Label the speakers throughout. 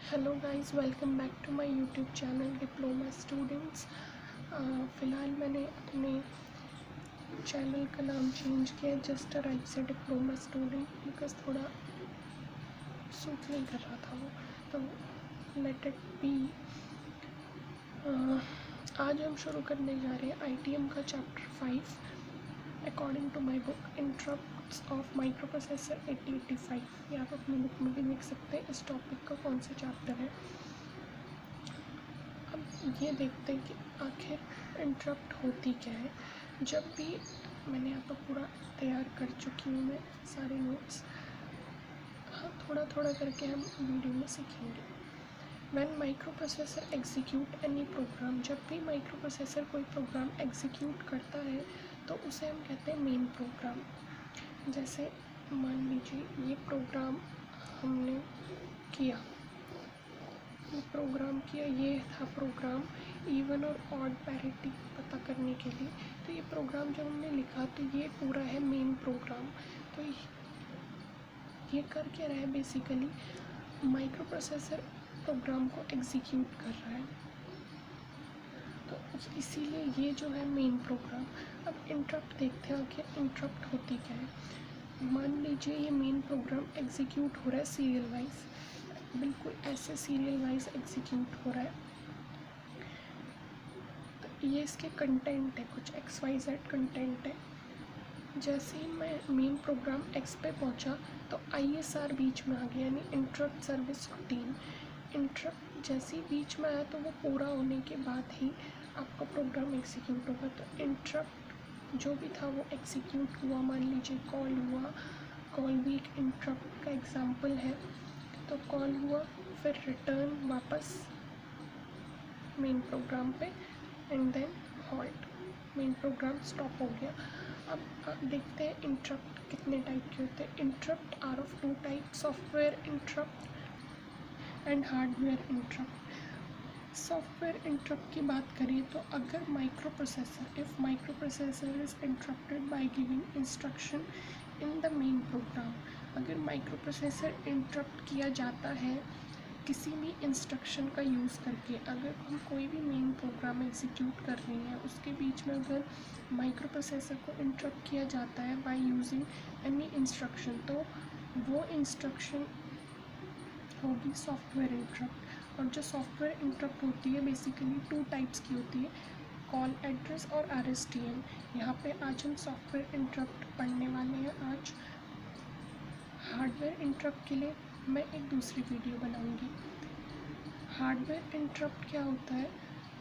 Speaker 1: Hello guys, welcome back to my YouTube channel diploma students. फ़िलहाल मैंने अपने channel का नाम चेंज किया जस्ट राइट से डिप्लोमा स्टूडेंट, बिकॉज थोड़ा सूट नहीं कर रहा था वो, तो लेट इट बी। आज हम शुरू करने जा रहे हैं आईटीएम का chapter 5 according to my book interrupts of microprocessor 8085। ये आप अपनी बुक में भी देख सकते हैं इस टॉपिक का कौन सा चैप्टर है। अब ये देखते हैं कि आखिर इंटरप्ट होती क्या है। जब भी मैंने यहाँ पर पूरा तैयार कर चुकी हूँ मैं सारे नोट्स, हाँ थोड़ा थोड़ा करके हम वीडियो में सीखेंगे। When microprocessor execute any program, जब भी माइक्रो प्रोसेसर कोई प्रोग्राम एग्जीक्यूट करता है तो उसे हम कहते हैं मेन प्रोग्राम। जैसे मान लीजिए ये प्रोग्राम हमने किया, ये था प्रोग्राम इवन और ऑड पैरिटी पता करने के लिए। तो ये प्रोग्राम जब हमने लिखा तो ये पूरा है मेन प्रोग्राम। तो ये कर क्या रहा है, बेसिकली माइक्रो प्रोसेसर प्रोग्राम को एग्जीक्यूट कर रहा है, तो इसीलिए ये जो है मेन प्रोग्राम। अब इंटरप्ट देखते हैं कि इंटरप्ट होती क्या है। मान लीजिए ये मेन प्रोग्राम एग्जीक्यूट हो रहा है सीरियल वाइज, बिल्कुल ऐसे सीरियल वाइज एग्जीक्यूट हो रहा है। तो ये इसके कंटेंट है, कुछ XYZ कंटेंट है। जैसे ही मैं मेन प्रोग्राम X पे पहुंचा तो ISR बीच में आ गया, यानी इंटरप्ट सर्विस रूटीन। इंटरप्ट जैसे ही बीच में आया तो वो पूरा होने के बाद ही आपका प्रोग्राम एग्जीक्यूट होगा। तो इंटरप्ट जो भी था वो एग्जीक्यूट हुआ। मान लीजिए कॉल हुआ, कॉल भी एक इंटरप्ट का एग्जांपल है। तो कॉल हुआ, फिर रिटर्न वापस मेन प्रोग्राम पे, and then halt, main program stop हो गया। अब देखते हैं इंटरप्ट कितने टाइप के होते हैं। Interrupt are of 2 type, software interrupt and hardware interrupt. Software interrupt की बात करें तो अगर microprocessor is interrupted by giving instruction in the main program, अगर माइक्रो प्रोसेसर इंटरप्ट किया जाता है किसी भी इंस्ट्रक्शन का यूज़ करके, अगर हम कोई भी मेन प्रोग्राम एग्जीक्यूट कर रहे हैं उसके बीच में अगर माइक्रो प्रोसेसर को इंटरप्ट किया जाता है बाय यूजिंग एनी इंस्ट्रक्शन, तो वो इंस्ट्रक्शन होगी सॉफ्टवेयर इंटरप्ट। और जो सॉफ्टवेयर इंटरप्ट होती है बेसिकली 2 टाइप्स की होती है, कॉल एड्रेस और RSTN। यहाँ पे आज हम सॉफ्टवेयर इंटरप्ट पढ़ने वाले हैं। आज हार्डवेयर इंटरप्ट के लिए मैं एक दूसरी वीडियो बनाऊंगी। हार्डवेयर इंटरप्ट क्या होता है?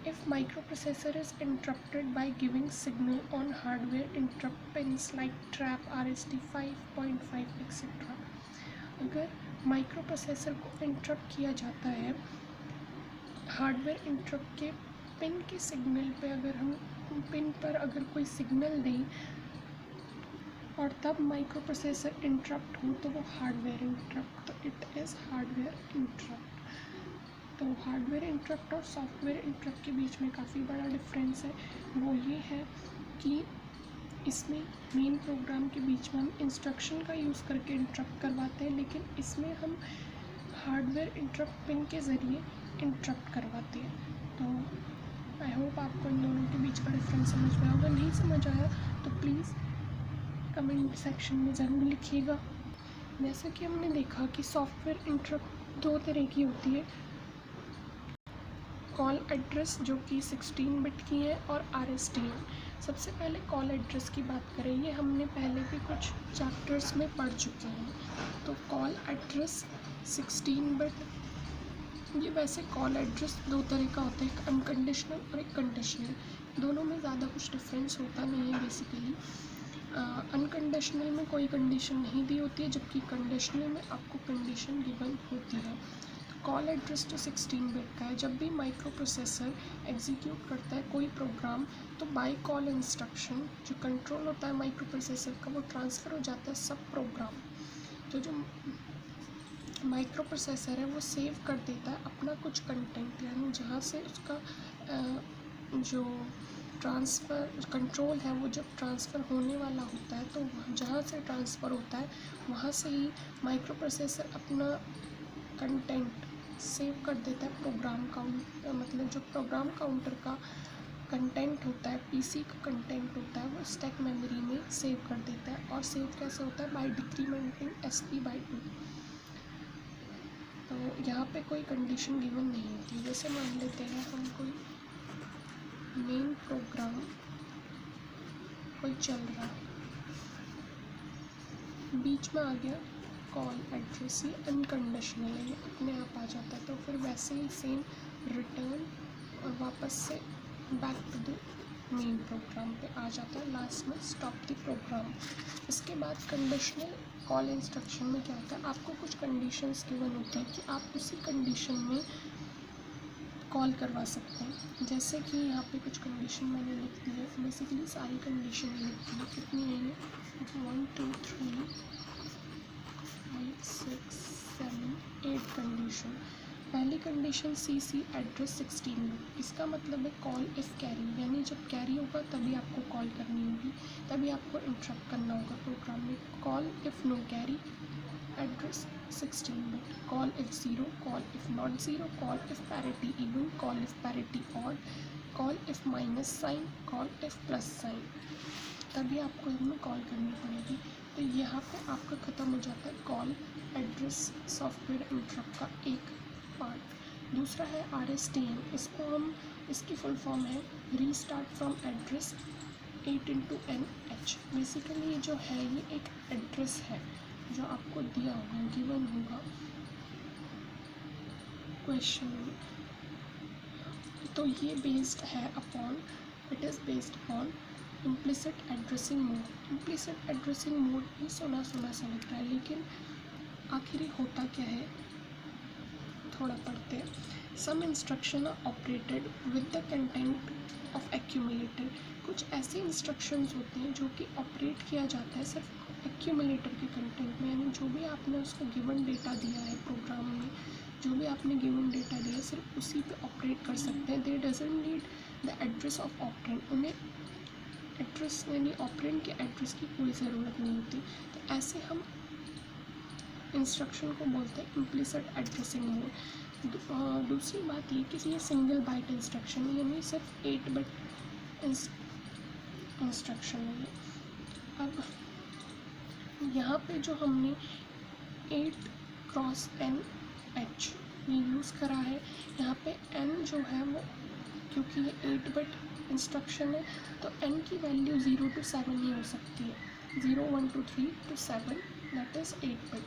Speaker 1: If micro processor is interrupted by giving signal on hardware interrupt pins like trap, RST 5.5 etcetera. अगर माइक्रो प्रोसेसर को इंटरप्ट किया जाता है हार्डवेयर इंटरप्ट के पिन के सिग्नल पे, अगर हम पिन पर अगर कोई सिग्नल दें और तब माइक्रो प्रोसेसर इंटरप्ट हो तो वो हार्डवेयर इंटरप्ट, तो इट इज़ हार्डवेयर इंटरप्ट। तो हार्डवेयर इंटरप्ट और सॉफ्टवेयर इंटरप्ट के बीच में काफ़ी बड़ा डिफरेंस है। वो ये है कि इसमें मेन प्रोग्राम के बीच में हम इंस्ट्रक्शन का यूज़ करके इंटरप्ट करवाते हैं, लेकिन इसमें हम हार्डवेयर इंटरप्ट पिन के ज़रिए इंटरप्ट करवाते हैं। तो आई होप आपको इन दोनों के बीच का डिफरेंस समझ में आएगा। नहीं समझ आया तो प्लीज़ कमेंट सेक्शन में ज़रूर लिखिएगा। जैसा कि हमने देखा कि सॉफ्टवेयर इंटरप्ट 2 तरह की होती है, कॉल एड्रेस जो कि 16 बिट की है और RSTN। सबसे पहले कॉल एड्रेस की बात करें, ये हमने पहले भी कुछ चैप्टर्स में पढ़ चुके हैं। तो कॉल एड्रेस 16 बिट, ये वैसे कॉल एड्रेस 2 तरह का होता है, एक अनकंडीशनल और एक कंडीशनल। दोनों में ज़्यादा कुछ डिफरेंस होता नहीं है बेसिकली। अनकंडीशनल में कोई कंडीशन नहीं दी होती है, जबकि कंडीशनल में आपको कंडीशन गिवन होती है। तो कॉल एड्रेस जो 16 बिट का है, जब भी माइक्रो प्रोसेसर एग्जीक्यूट करता है कोई प्रोग्राम तो बाय कॉल इंस्ट्रक्शन जो कंट्रोल होता है माइक्रो प्रोसेसर का वो ट्रांसफ़र हो जाता है सब प्रोग्राम। तो जो माइक्रो प्रोसेसर है वो सेव कर देता है अपना कुछ कंटेंट, यानी जहाँ से उसका जो ट्रांसफ़र कंट्रोल है वो जब ट्रांसफ़र होने वाला होता है तो जहाँ से ट्रांसफ़र होता है वहाँ से ही माइक्रो प्रोसेसर अपना कंटेंट सेव कर देता है प्रोग्राम काउंट, मतलब जो प्रोग्राम काउंटर का कंटेंट होता है, पीसी का कंटेंट होता है, वो स्टैक मेमोरी में सेव कर देता है। और सेव कैसे होता है? By decrementing SP/2। तो यहाँ पे कोई कंडीशन गिवन नहीं होती। जैसे मान लेते हैं हम कोई मेन प्रोग्राम कोई चल रहा है, बीच में आ गया कॉल एड्रेस, ये अनकंडीशनल है, ये अपने आप आ जाता है। तो फिर वैसे ही सेम रिटर्न और वापस से back to the main program पे आ जाता है, लास्ट में स्टॉप द प्रोग्राम। इसके बाद कंडीशनल कॉल इंस्ट्रक्शन में क्या होता है? आपको कुछ कंडीशंस गिवन होती है कि आप उसी कंडीशन में कॉल करवा सकते हैं। जैसे कि यहाँ पे कुछ कंडीशन मैंने लिख दी है, बेसिकली सारी कंडीशन लिख दी है। कितनी है ये? 1 2 3 5 6 7 8 कंडीशन। पहली कंडीशन CC एड्रेस 16 बिट, इसका मतलब है कॉल इफ़ कैरी, यानी जब कैरी होगा तभी आपको कॉल करनी होगी, तभी आपको इंटरप्ट करना होगा प्रोग्राम में। Call if no carry address 16 bit, call if zero, call if not zero, call if parity even, call if parity odd, call if minus sign, call if plus sign, तभी आपको इनमें call करनी पड़ेगी। तो यहाँ पे आपका ख़त्म हो जाता है कॉल एड्रेस सॉफ्टवेयर इंटरप्ट का एक पार्ट। दूसरा है RSTN, इसको हम, इसकी फुल फॉर्म है restart from address 8x(n)h। Basically ये जो है ये एक एड्रेस है जो आपको दिया होगा, गिवन होगा क्वेश्चन में। तो ये बेस्ड है upon, it is based upon implicit addressing mode. Implicit addressing mode भी सुना सा लग रहा है, लेकिन आखिर होता क्या है, थोड़ा पढ़ते हैं। Some instruction are operated with the content of accumulator. कुछ ऐसे इंस्ट्रक्शंस होते हैं जो कि ऑपरेट किया जाता है सिर्फ एक्यूमुलेटर के कंटेंट में, यानी जो भी आपने उसको गिवन डेटा दिया है प्रोग्राम में, जो भी आपने गिवन डेटा दिया है सिर्फ उसी पे ऑपरेट कर सकते हैं। दे doesn't need the address of operand, उन्हें एड्रेस यानी ऑपरेंड के एड्रेस की कोई ज़रूरत नहीं होती। तो ऐसे हम इंस्ट्रक्शन को बोलते हैं इम्प्लिसिट एड्रेसिंग मोड। दूसरी बात ये कि ये सिंगल बाइट इंस्ट्रक्शन है, यानी सिर्फ 8 बिट इंस्ट्रक्शन है। अब यहाँ पे जो हमने 8x(n)h ये यूज़ करा है, यहाँ पे n जो है वो, क्योंकि ये 8 बिट इंस्ट्रक्शन है तो n की वैल्यू 0 to 7 ही हो सकती है, 0 1 2 3 to 7, that is 8 bit.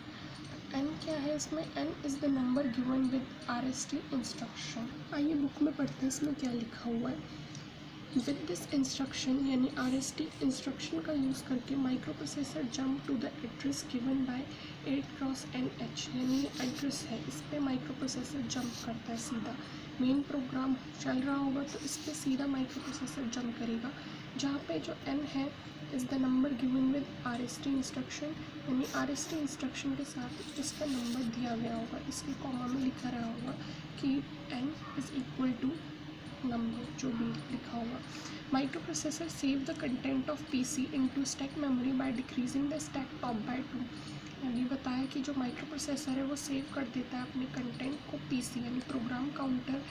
Speaker 1: n क्या है इसमें? n is the number given with RST instruction. आइए बुक में पढ़ते हैं इसमें क्या लिखा हुआ है। विद दिस इंस्ट्रक्शन यानी RST इंस्ट्रक्शन का यूज़ करके microprocessor jump to the address given by 8x(n)h, यानी ये एड्रेस है, इस पर माइक्रो प्रोसेसर जंप करता है सीधा। मेन प्रोग्राम चल रहा होगा तो इस पर सीधा माइक्रो प्रोसेसर जंप करेगा, जहाँ पे जो n है is the number given with RST instruction, यानी RST इंस्ट्रक्शन के साथ इसका नंबर दिया गया होगा, इसके कॉमा में लिखा रहा होगा कि n is equal to number जो भी लिखा होगा। Microprocessor save the content of PC into stack memory by decreasing the stack top by 2। यानी बताया कि जो माइक्रो प्रोसेसर है वो सेव कर देता है अपने कंटेंट को PC यानी प्रोग्राम काउंटर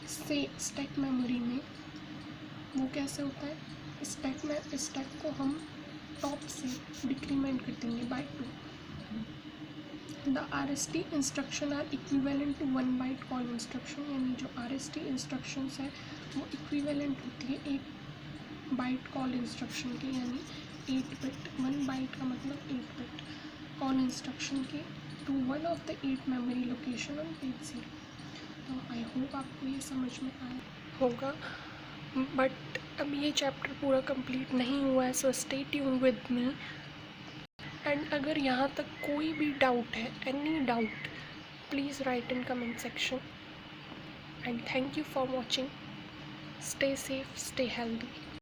Speaker 1: से स्टैक मेमोरी में। वो कैसे होता है? स्टैक को हम टॉप से डिक्रीमेंट कर देंगे by 2। The RST instruction are equivalent to 1 byte call instruction, यानी जो RST इंस्ट्रक्शंस है वो इक्विवेलेंट होती है 1 बाइट कॉल इंस्ट्रक्शन के, यानी 8 बिट, 1 बाइट का मतलब 8 बिट कॉल इंस्ट्रक्शन के, to one of the 8 memory location on page 0। तो आई होप आपको ये समझ में आया होगा, बट अब ये चैप्टर पूरा कंप्लीट नहीं हुआ है, so stay tune with me. And अगर यहाँ तक कोई भी डाउट है, any doubt, please write in comment section. And thank you for watching. Stay safe, stay healthy.